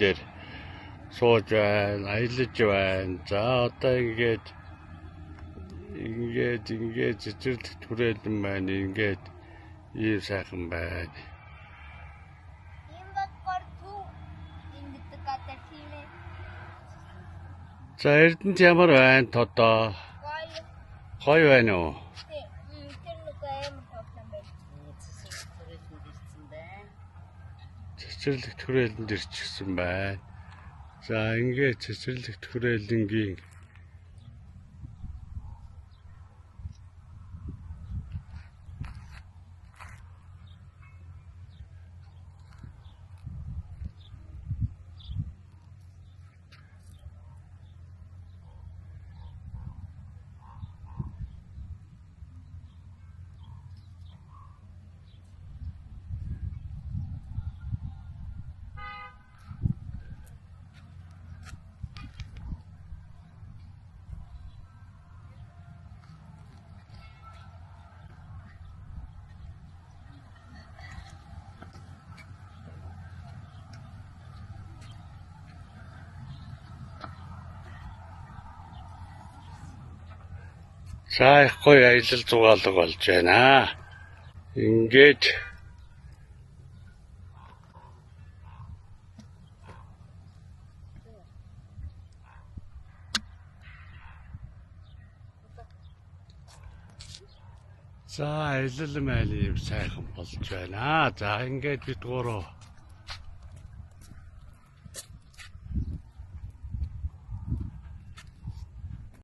дээр сууж байна, аялаж байна. За одоо ингээд цэцэрлэгт хүрээлэн байна. Ингээд ийм сайхан байна. За Эрдэнэт ямар байна тодоо? Гоё байна уу? Цэцэрлэгт хүрээлэнд ирчихсэн байна. За ингээд цэцэрлэгт хүрээлэнгийн за их гоё аялал зугаалга болж байна. Ингээд за аялал майл ийм сайхан болж байна. За ингээд бид гурав